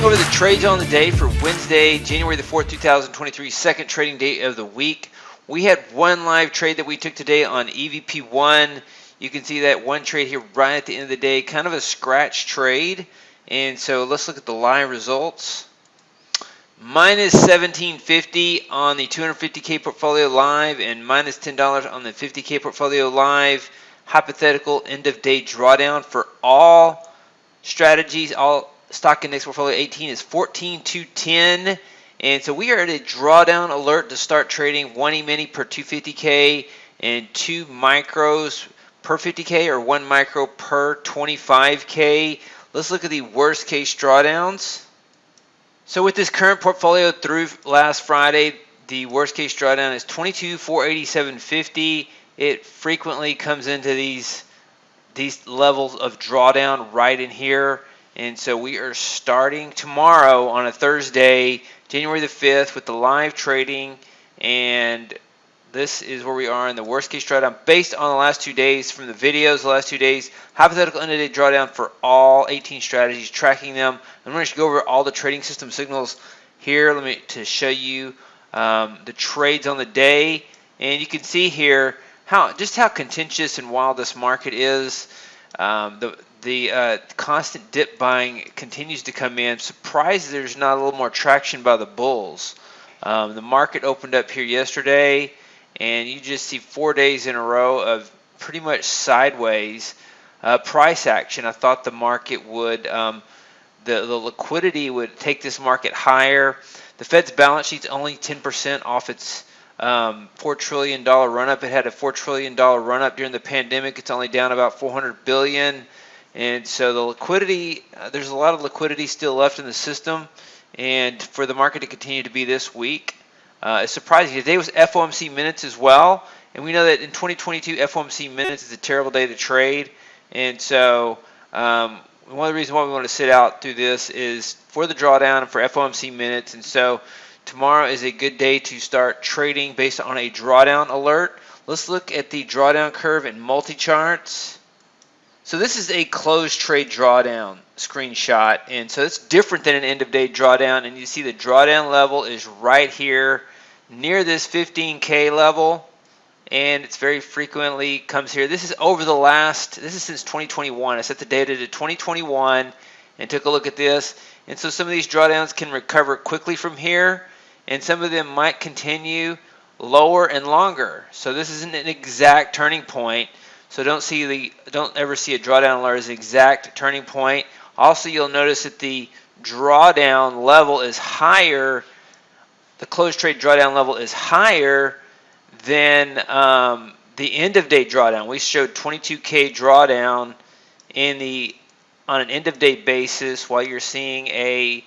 over the trades on the day for Wednesday, January the 4th, 2023, second trading day of the week. We had one live trade that we took today on EVP-1. You can see that one trade here right at the end of the day, kind of a scratch trade. And so let's look at the live results. Minus 1750 on the 250K portfolio live and minus $10 on the 50K portfolio live. Hypothetical end of day drawdown for all strategies, all stock index portfolio 18 is 14,210. And so we are at a drawdown alert to start trading 1 E-mini per 250K and 2 micros per 50K or 1 micro per 25K. Let's look at the worst case drawdowns. So with this current portfolio through last Friday, the worst case drawdown is 22,487.50. It frequently comes into these levels of drawdown right in here. And so we are starting tomorrow on a Thursday, January the 5th, with the live trading. And this is where we are in the worst case drawdown based on the last 2 days from the videos, the last 2 days. Hypothetical end of day drawdown for all 18 strategies, tracking them. I'm going to go over all the trading system signals here. Let me to show you the trades on the day. And you can see here just how contentious and wild this market is. The constant dip buying continues to come in. Surprised there's not a little more traction by the bulls. The market opened up here yesterday, and you just see 4 days in a row of pretty much sideways price action. I thought the market would, the liquidity would take this market higher. The Fed's balance sheet's only 10% off its $4 trillion run-up. It had a $4 trillion run-up during the pandemic. It's only down about $400 billion. And so the liquidity, there's a lot of liquidity still left in the system. And for the market to continue to be this weak, it's surprising. Today was FOMC minutes as well. And we know that in 2022, FOMC minutes is a terrible day to trade. And so one of the reasons why we want to sit out through this is for the drawdown and for FOMC minutes. And so tomorrow is a good day to start trading based on a drawdown alert. Let's look at the drawdown curve in multi-charts. So this is a closed trade drawdown screenshot, and so it's different than an end of day drawdown. And you see the drawdown level is right here near this 15K level, and it's very frequently comes here. This is over the last, this is since 2021. I set the data to 2021 and took a look at this. And so some of these drawdowns can recover quickly from here, and some of them might continue lower and longer. So this isn't an exact turning point. So don't ever see a drawdown alert as an exact turning point. Also, you'll notice that the drawdown level is higher. The closed trade drawdown level is higher than the end of day drawdown. We showed 22K drawdown on an end of day basis, while you're seeing a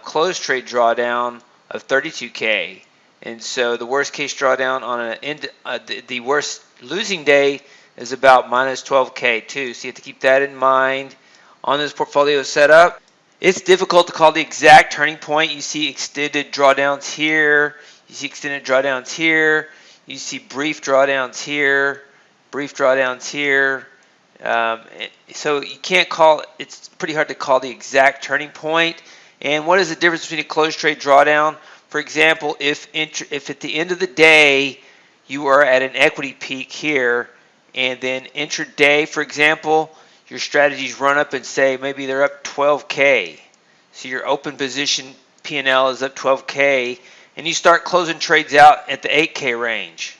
closed trade drawdown of 32K. And so the worst case drawdown on the worst losing day is about minus 12K too. So you have to keep that in mind on this portfolio setup. It's difficult to call the exact turning point. You see extended drawdowns here. You see extended drawdowns here. You see brief drawdowns here. Brief drawdowns here. So you can't call, it's pretty hard to call the exact turning point. And what is the difference between a closed trade drawdown? For example, if at the end of the day you are at an equity peak here, and then intraday, for example, your strategies run up and say maybe they're up 12K. So your open position P&L is up 12K, and you start closing trades out at the 8K range.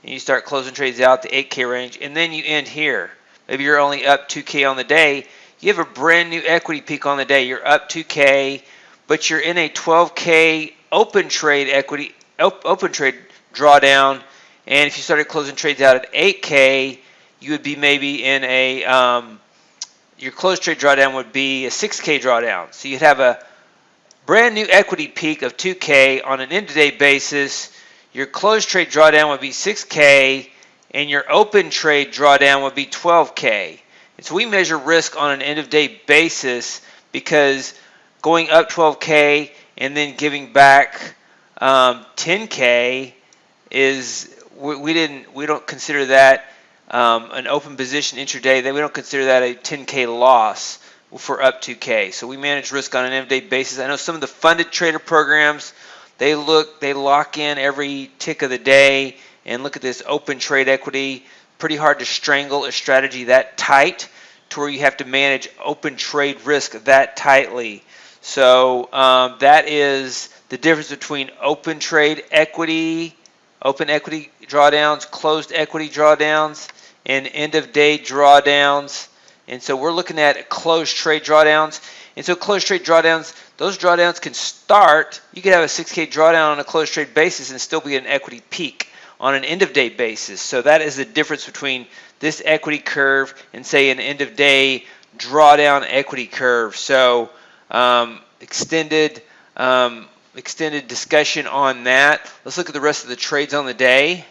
And you start closing trades out the 8K range, and then you end here. Maybe you're only up 2K on the day. You have a brand new equity peak on the day. You're up 2K, but you're in a 12K open trade drawdown. And if you started closing trades out at 8K, you would be maybe in your closed trade drawdown would be a 6K drawdown. So you'd have a brand new equity peak of 2K on an end-of-day basis. Your closed trade drawdown would be 6K, and your open trade drawdown would be 12K. And so we measure risk on an end-of-day basis, because going up 12K and then giving back 10K is we don't consider that an open position intraday. Then we don't consider that a 10K loss. for up to K. So we manage risk on an end-of-day basis. I know some of the funded trader programs, they lock in every tick of the day, and look at this open trade equity. Pretty hard to strangle a strategy that tight to where you have to manage open trade risk that tightly. So that is the difference between open trade equity, open equity drawdowns, closed equity drawdowns, and end-of-day drawdowns. And so we're looking at closed trade drawdowns. And so closed trade drawdowns, those drawdowns can start, you could have a 6K drawdown on a closed trade basis and still be an equity peak on an end-of-day basis. So that is the difference between this equity curve and, say, an end-of-day drawdown equity curve. So extended discussion on that. Let's look at the rest of the trades on the day.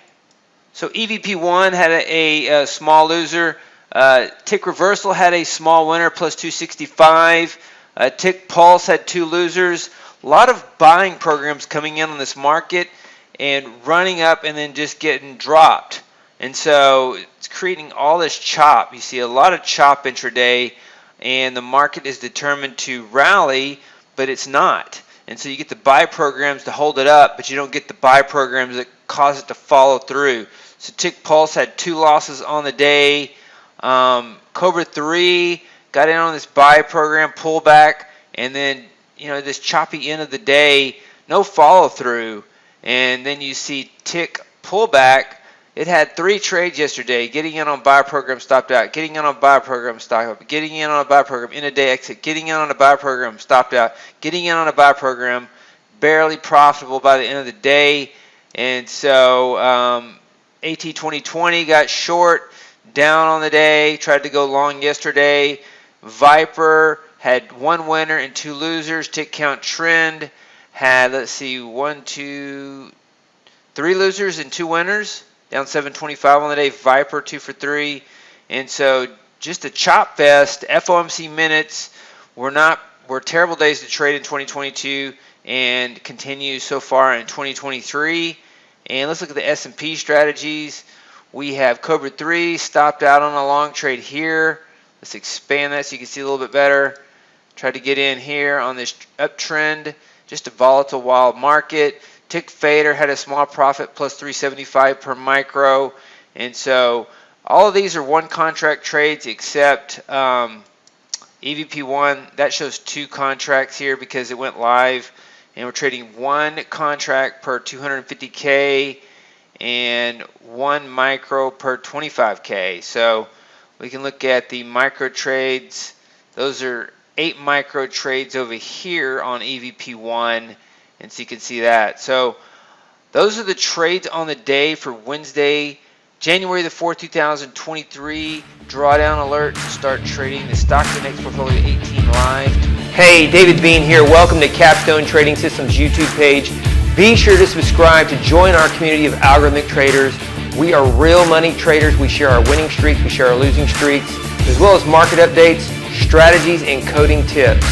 So EVP-1 had a small loser. Tick reversal had a small winner, plus 265. Tick pulse had 2 losers. A lot of buying programs coming in on this market and running up and then just getting dropped. And so it's creating all this chop. You see a lot of chop intraday, and the market is determined to rally, but it's not. And so you get the buy programs to hold it up, but you don't get the buy programs that cause it to follow through. So Tick Pulse had 2 losses on the day. Cobra 3 got in on this buy program, pullback, and then this choppy end of the day, no follow through. And then you see Tick pullback. It had 3 trades yesterday, getting in on buy program, stopped out, getting in on buy program, stopped out, getting in on a buy program, in a day exit, getting in on a buy program, stopped out, getting in on a buy program, barely profitable by the end of the day. And so AT 2020 got short, down on the day, tried to go long yesterday. Viper had 1 winner and 2 losers. Tick count trend had, let's see, 1, 2, 3 losers and 2 winners. Down 725 on the day. Viper 2 for 3. And so just a chop fest. FOMC minutes were terrible days to trade in 2022 and continue so far in 2023. And let's look at the S&P strategies. We have Cobra 3 stopped out on a long trade here. Let's expand that so you can see a little bit better. Tried to get in here on this uptrend. Just a volatile wild market. Tick Fader had a small profit, plus 375 per micro. And so all of these are 1 contract trades except EVP-1. That shows 2 contracts here because it went live. And we're trading 1 contract per 250K and 1 micro per 25K. So we can look at the micro trades. Those are 8 micro trades over here on EVP-1. And so you can see that. So those are the trades on the day for Wednesday, January the 4th, 2023. Drawdown alert to start trading the Stocks Index Portfolio 18 live. Hey, David Bean here. Welcome to Capstone Trading Systems YouTube page. Be sure to subscribe to join our community of algorithmic traders. We are real money traders. We share our winning streaks, we share our losing streaks, as well as market updates, strategies, and coding tips.